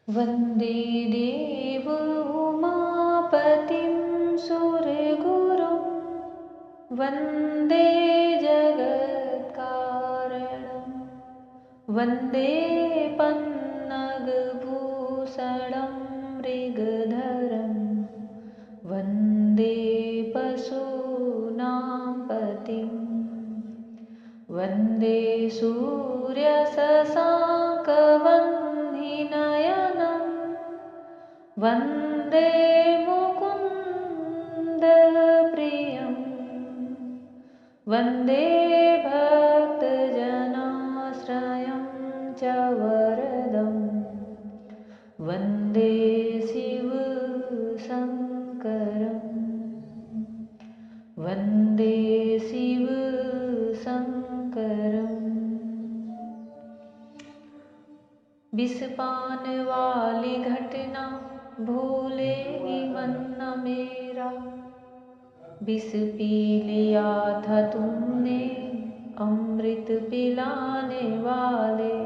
वन्दे देवोमापतिं सुरगुरुं वन्दे जगत्कारणं वन्दे पन्नगभूषणं मृगधरं वन्दे पशूनां पतिं वन्दे सूर्यशशाङ्कवह्निनयनं वन्दे मुकुन्दप्रियं वन्दे भक्तजनाश्रयं च वरदं वन्दे शिवशङ्करं वन्दे शिवशङ्करम्। विषपान वाली घटना भूलेगी मन न मेरा, विष पी लिया था तुमने अमृत पिलाने वाले।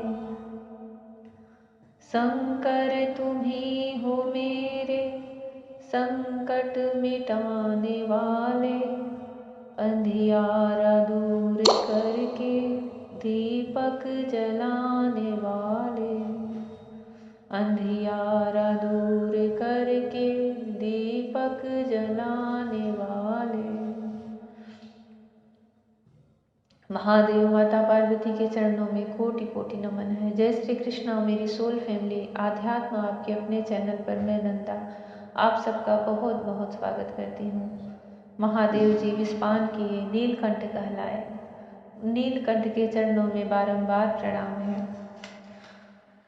शंकर तुम ही हो मेरे संकट मिटाने वाले, अंधियारा दूर करके दीपक जलाने वाले, अंधियारा दूर करके दीपक जलाने वाले। महादेव माता पार्वती के चरणों में कोटि कोटि नमन है। जय श्री कृष्णा मेरी सोल फैमिली। आध्यात्म आपके अपने चैनल पर मैं नंदा आप सबका बहुत बहुत स्वागत करती हूँ। महादेव जी विषपान किए, नीलकंठ कहलाए। नीलकंठ के चरणों में बारंबार प्रणाम है।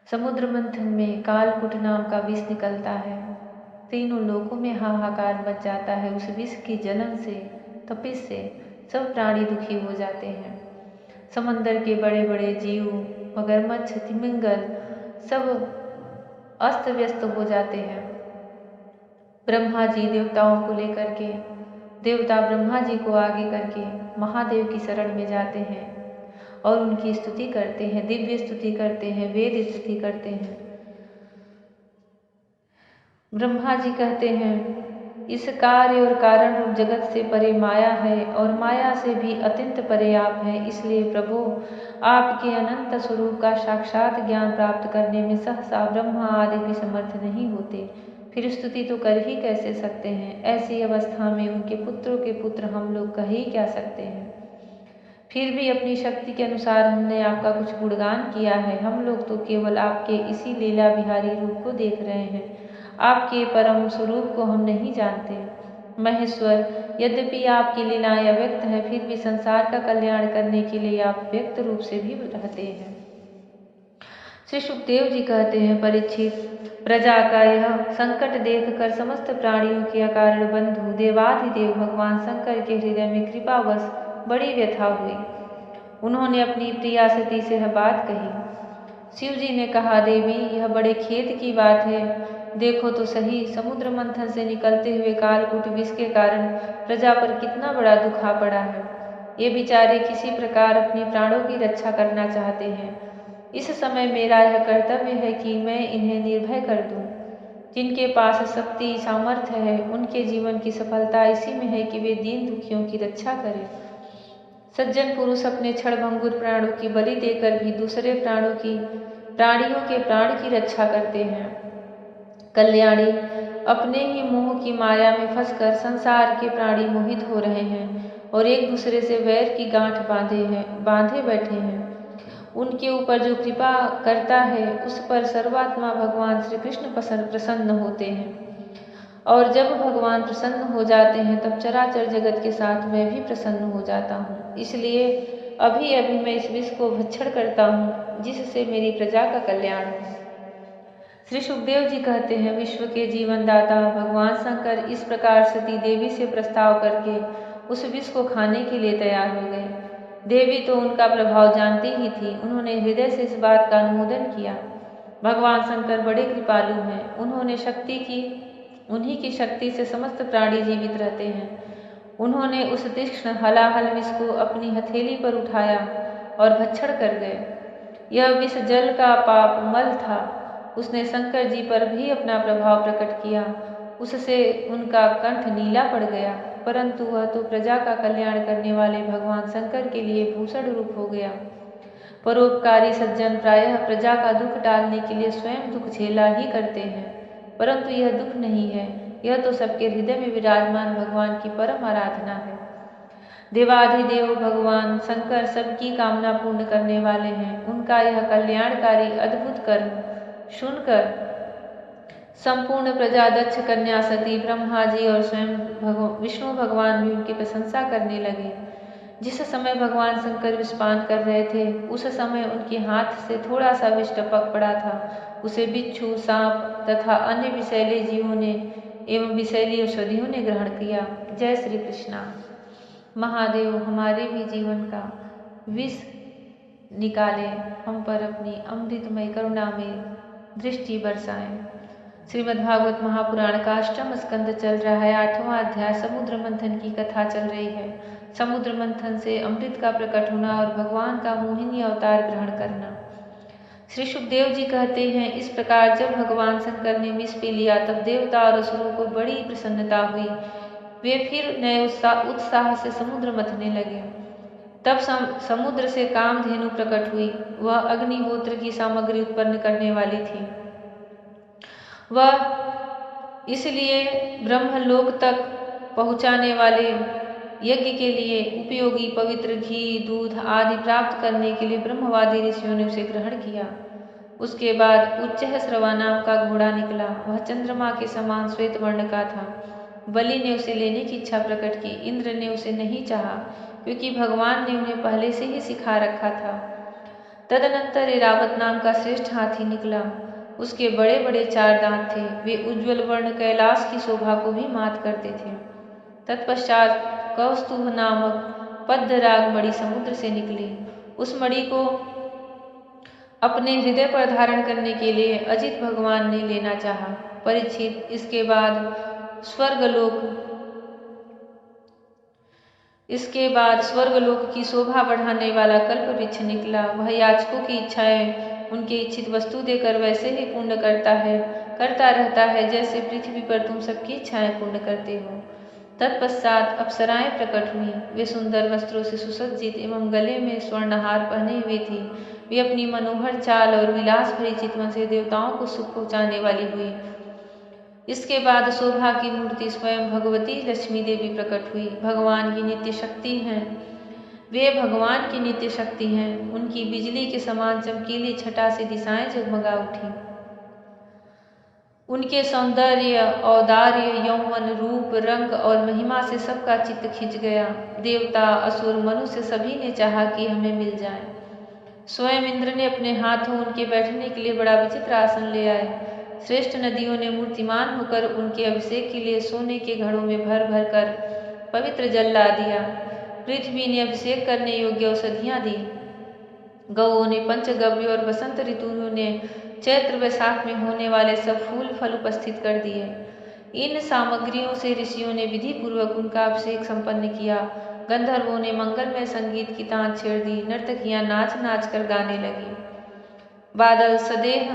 समुद्र मंथन में कालकूट नाम का विष निकलता है। तीनों लोकों में हाहाकार मच जाता है। उस विष की जलन से, तपिश से सब प्राणी दुखी हो जाते हैं। समंदर के बड़े बड़े जीव, मगरमच्छ, तिमिंगल सब अस्त व्यस्त हो जाते हैं। ब्रह्मा जी देवताओं को लेकर के, देवता ब्रह्मा जी को आगे करके महादेव की शरण में जाते हैं और उनकी स्तुति करते हैं, दिव्य स्तुति करते हैं, वेद स्तुति करते हैं। ब्रह्मा जी कहते हैं इस कार्य और कारण रूप जगत से परे माया है और माया से भी अत्यंत परे आप हैं। इसलिए प्रभु आपके अनंत स्वरूप का साक्षात ज्ञान प्राप्त करने में सहसा ब्रह्मा आदि भी समर्थ नहीं होते, फिर स्तुति तो कर ही कैसे सकते हैं। ऐसी अवस्था में उनके पुत्रों के पुत्र हम लोग कह ही क्या सकते हैं। फिर भी अपनी शक्ति के अनुसार हमने आपका कुछ गुणगान किया है। हम लोग तो केवल आपके इसी लीला बिहारी रूप को देख रहे हैं, आपके परम स्वरूप को हम नहीं जानते। महेश्वर, यद्यपि आपकी लीलाएं अव्यक्त है, फिर भी संसार का कल्याण करने के लिए आप व्यक्त रूप से भी रहते हैं। श्री सुखदेव जी कहते हैं, परीक्षित, प्रजा का यह संकट देखकर समस्त प्राणियों के अकारण बंधु देवाधिदेव भगवान शंकर के हृदय में कृपावश बड़ी व्यथा हुई। उन्होंने अपनी प्रिया सती से यह बात कही। शिव जी ने कहा, देवी यह बड़े खेद की बात है। देखो तो सही, समुद्र मंथन से निकलते हुए कालकूट विष के कारण प्रजा पर कितना बड़ा दुख आ पड़ा है। ये बेचारे किसी प्रकार अपने प्राणों की रक्षा करना चाहते हैं। इस समय मेरा यह कर्तव्य है कि मैं इन्हें निर्भय कर दूं। जिनके पास शक्ति सामर्थ्य है, उनके जीवन की सफलता इसी में है कि वे दीन दुखियों की रक्षा करें। सज्जन पुरुष अपने क्षणभंगुर प्राणों की बलि देकर भी दूसरे प्राणियों के प्राण की रक्षा करते हैं। कल्याणी, अपने ही मोह की माया में फंसकर संसार के प्राणी मोहित हो रहे हैं और एक दूसरे से वैर की गांठ बांधे बैठे हैं। उनके ऊपर जो कृपा करता है उस पर सर्वात्मा भगवान श्री कृष्ण प्रसन्न होते हैं, और जब भगवान प्रसन्न हो जाते हैं तब चराचर जगत के साथ मैं भी प्रसन्न हो जाता हूँ। इसलिए अभी अभी मैं इस विष को भक्षण करता हूँ, जिससे मेरी प्रजा का कल्याण हो। श्री सुखदेव जी कहते हैं, विश्व के जीवन दाता भगवान शंकर इस प्रकार सती देवी से प्रस्ताव करके उस विष को खाने के लिए तैयार हो गए। देवी तो उनका प्रभाव जानती ही थी। उन्होंने हृदय से इस बात का अनुमोदन किया। भगवान शंकर बड़े कृपालु हैं। उन्हीं की शक्ति से समस्त प्राणी जीवित रहते हैं। उन्होंने उस तीक्ष्ण हलाहल विष को अपनी हथेली पर उठाया और भक्षण कर गए। यह विष जल का पाप मल था। उसने शंकर जी पर भी अपना प्रभाव प्रकट किया। उससे उनका कंठ नीला पड़ गया, परंतु वह तो प्रजा का कल्याण करने वाले भगवान शंकर के लिए भूषण रूप हो गया। परोपकारी सज्जन प्रायः प्रजा का दुख टालने के लिए स्वयं दुख झेला ही करते हैं, परंतु यह दुख नहीं है, यह तो सबके हृदय में विराजमान भगवान की परम आराधना है। देवाधिदेव भगवान शंकर सबकी कामना पूर्ण करने वाले हैं। उनका यह कल्याणकारी अद्भुत कर्म सुनकर संपूर्ण प्रजा, दक्ष कन्या, सती, ब्रह्मा जी और स्वयं विष्णु भगवान भी उनकी प्रशंसा करने लगे। जिस समय भगवान शंकर विषपान कर रहे थे, उस समय उनके हाथ से थोड़ा सा विष टपक पड़ा था। उसे बिच्छू, सांप तथा अन्य विषैले जीवों ने एवं विषैली औषधियों ने ग्रहण किया। जय श्री कृष्णा। महादेव हमारे भी जीवन का विष निकाले, हम पर अपनी अमृतमय करुणा में दृष्टि बरसाएं। श्रीमद्भागवत महापुराण का अष्टम स्कंद चल रहा है। 8वां अध्याय समुद्र मंथन की कथा चल रही है। समुद्र मंथन से अमृत का प्रकट होना और भगवान का मोहिनी अवतार ग्रहण करना। श्री सुखदेव जी कहते हैं, इस प्रकार जब भगवान शंकर ने विष पी लिया, तब देवता और असुरों को बड़ी प्रसन्नता हुई। वे फिर नए उत्साह से समुद्र मथने लगे। तब समुद्र से कामधेनु प्रकट हुई। वह अग्निहोत्र की सामग्री उत्पन्न करने वाली थी। वह इसलिए ब्रह्मलोक तक पहुँचाने वाले यज्ञ के लिए उपयोगी पवित्र घी, दूध आदि प्राप्त करने के लिए ब्रह्मवादी ऋषियों ने उसे ग्रहण किया। उसके बाद उच्चैःश्रवा नाम का घोड़ा निकला। वह चंद्रमा के समान श्वेत वर्ण का था। बलि ने उसे लेने की इच्छा प्रकट की। इंद्र ने उसे नहीं चाहा, क्योंकि भगवान ने उन्हें पहले से ही सिखा रखा था। तदनंतर ऐरावत नाम का श्रेष्ठ हाथी निकला। उसके बड़े बड़े 4 दांत थे। वे उज्ज्वल वर्ण कैलाश की शोभा को भी मात करते थे। तत्पश्चात कौस्तुभ नामक पद्मराग मणि समुद्र से निकली। उस मणि को अपने हृदय पर धारण करने के लिए अजित भगवान ने लेना चाहा। परीक्षित, इसके बाद स्वर्गलोक की शोभा बढ़ाने वाला कल्प वृक्ष निकला। वह याचकों की इच्छाएं उनके इच्छित वस्तु देकर वैसे ही पूर्ण करता रहता है, जैसे पृथ्वी पर तुम सबकी इच्छाएं पूर्ण करते हो। तत्पश्चात अप्सराएं प्रकट हुई। वे सुंदर वस्त्रों से सुसज्जित एवं गले में स्वर्णहार पहने हुए थी। वे अपनी मनोहर चाल और विलास भरी चितवन से देवताओं को सुख पहुँचाने वाली हुई। इसके बाद शोभा की मूर्ति स्वयं भगवती लक्ष्मी देवी प्रकट हुई। भगवान की नित्य शक्ति हैं। वे भगवान की नित्य शक्ति हैं। उनकी बिजली के समान चमकीली छटा से दिशाएं जगमगा उठी। उनके सौंदर्य, औदार्य, यौवन, रूप, रंग और महिमा से सबका चित्त खिंच गया। देवता, असुर, मनुष्य सभी ने चाहा कि हमें मिल जाए। स्वयं इंद्र ने अपने हाथों उनके बैठने के लिए बड़ा विचित्र आसन ले आए। श्रेष्ठ नदियों ने मूर्तिमान होकर उनके अभिषेक के लिए सोने के घड़ों में भर भर कर पवित्र जल ला दिया। पृथ्वी ने अभिषेक करने योग्य औषधियाँ दी। गौओं ने पंचगव्य और बसंत ऋतुओं ने चैत्र वैशाख में होने वाले सब फूल फल उपस्थित कर दिए। इन सामग्रियों से ऋषियों ने विधि पूर्वक उनका अभिषेक संपन्न किया। गंधर्वों ने मंगलमय संगीत की तान छेड़ दी। नर्तकियां नाच नाच कर गाने लगी। बादल सदेह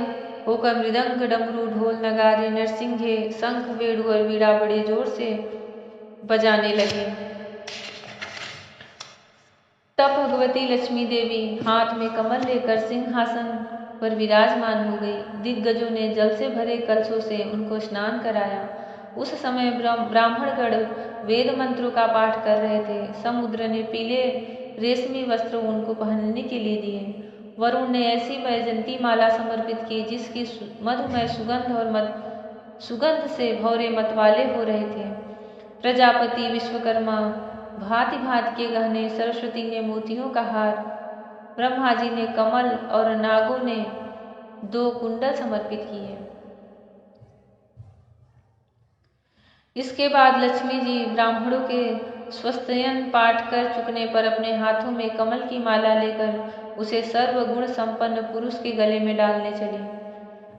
होकर मृदंग, डमरू, ढोल, नगारे, नरसिंघे, शंख, वेणु और वीणा बड़े जोर से बजाने लगे। तब भगवती लक्ष्मी देवी हाथ में कमल लेकर सिंहासन पर विराजमान हो गई। दिग्गजों ने जल से भरे कलशों से उनको स्नान कराया। उस समय ब्राह्मणगण वेद मंत्रों का पाठ कर रहे थे। समुद्र ने पीले रेशमी वस्त्र उनको पहनने के लिए दिए। वरुण ने ऐसी वैजंती माला समर्पित की जिसकी मधुमय सुगंध से भौरे मतवाले हो रहे थे। प्रजापति विश्वकर्मा भांति भांति के गहने, सरस्वती ने मोतियों का हार, ब्रह्मा जी ने कमल और नागों ने 2 कुंडल समर्पित किए। इसके बाद लक्ष्मी जी ब्राह्मणों के स्वस्त्ययन पाठ कर चुकने पर अपने हाथों में कमल की माला लेकर उसे सर्वगुण संपन्न पुरुष के गले में डालने चली।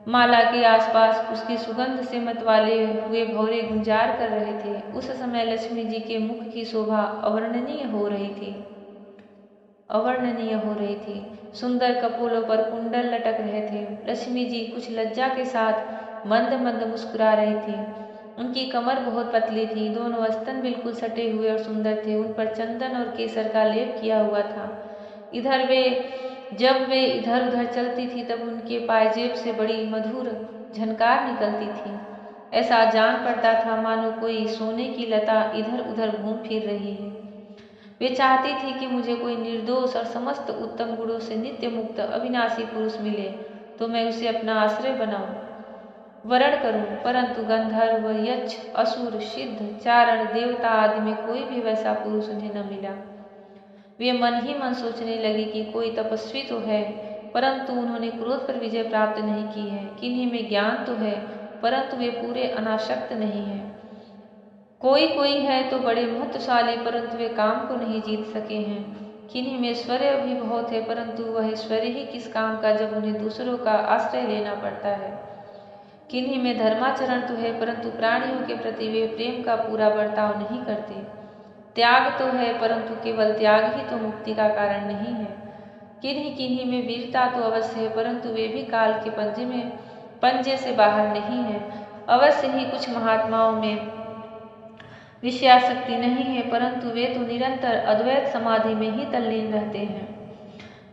माला के आसपास उसकी सुगंध से मतवाले हुए भौरे गुंजार कर रहे थे। उस समय लक्ष्मी जी के मुख की शोभा अवर्णनीय हो रही थी। अवर्णनीय हो रही थी। सुंदर कपोलों पर कुंडल लटक रहे थे। लक्ष्मी जी कुछ लज्जा के साथ मंद मंद मुस्कुरा रही थी। उनकी कमर बहुत पतली थी, दोनों स्तन बिल्कुल सटे हुए और सुंदर थे। उन पर चंदन और केसर का लेप किया हुआ था। जब वे इधर उधर चलती थी तब उनके पायजेब से बड़ी मधुर झनकार निकलती थी। ऐसा जान पड़ता था मानो कोई सोने की लता इधर उधर घूम फिर रही है। वे चाहती थी कि मुझे कोई निर्दोष और समस्त उत्तम गुणों से नित्य मुक्त अविनाशी पुरुष मिले तो मैं उसे अपना आश्रय बनाऊं, वरण करूं, परंतु गंधर्व, यक्ष, असुर, सिद्ध, चारण, देवता आदि में कोई भी वैसा पुरुष उन्हें न मिला। वे मन ही मन सोचने लगी कि कोई तपस्वी तो है, परंतु उन्होंने क्रोध पर विजय प्राप्त नहीं की है। किन्हीं में ज्ञान तो है, परंतु वे पूरे अनासक्त नहीं हैं। कोई कोई है तो बड़े महत्वशाली, परंतु वे काम को नहीं जीत सके हैं। किन्हीं में ऐश्वर्य भी बहुत है, परंतु वह ऐश्वर्य ही किस काम का जब उन्हें दूसरों का आश्रय लेना पड़ता है। किन्हीं में धर्माचरण तो है, परंतु प्राणियों के प्रति वे प्रेम का पूरा बर्ताव नहीं करते। त्याग तो है, परंतु केवल त्याग ही तो मुक्ति का कारण नहीं है। किन्हीं किन्हीं में वीरता तो अवश्य है, परंतु वे भी काल के पंजे से बाहर नहीं है। अवश्य ही कुछ महात्माओं में विषयासक्ति नहीं है, परंतु वे तो निरंतर अद्वैत समाधि में ही तल्लीन रहते हैं।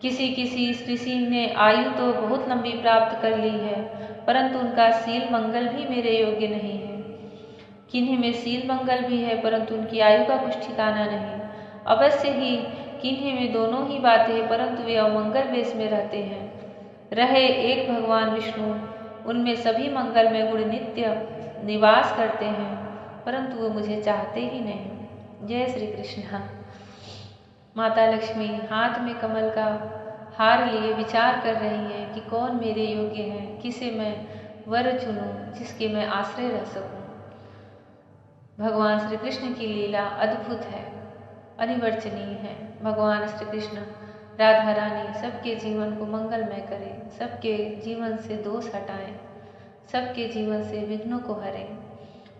किसी किसी ऋषि ने आयु तो बहुत लंबी प्राप्त कर ली है, परंतु उनका शील मंगल भी मेरे योग्य नहीं है। किन्हीं में शील मंगल भी है, परंतु उनकी आयु का कुछ ठिकाना नहीं। अवश्य ही किन्हीं में दोनों ही बातें हैं, परंतु वे अमंगल वेश में रहते हैं। रहे एक भगवान विष्णु, उनमें सभी मंगलमय गुण नित्य निवास करते हैं, परंतु वो मुझे चाहते ही नहीं। जय श्री कृष्ण। माता लक्ष्मी हाथ में कमल का हार लिए विचार कर रही हैं कि कौन मेरे योग्य है, किसे मैं वर चुनूं जिसके मैं आश्रय रह सकूं। भगवान श्री कृष्ण की लीला अद्भुत है, अनिवर्चनीय है। भगवान श्री कृष्ण राधा रानी सबके जीवन को मंगलमय करें, सबके जीवन से दोष हटाएं, सबके जीवन से विघ्नों को हरें।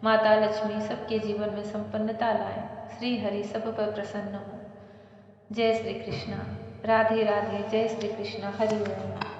माता लक्ष्मी सबके जीवन में संपन्नता लाएं, श्री हरि सब पर प्रसन्न हो। जय श्री कृष्ण। राधे राधे। जय श्री कृष्ण। हरि ओम।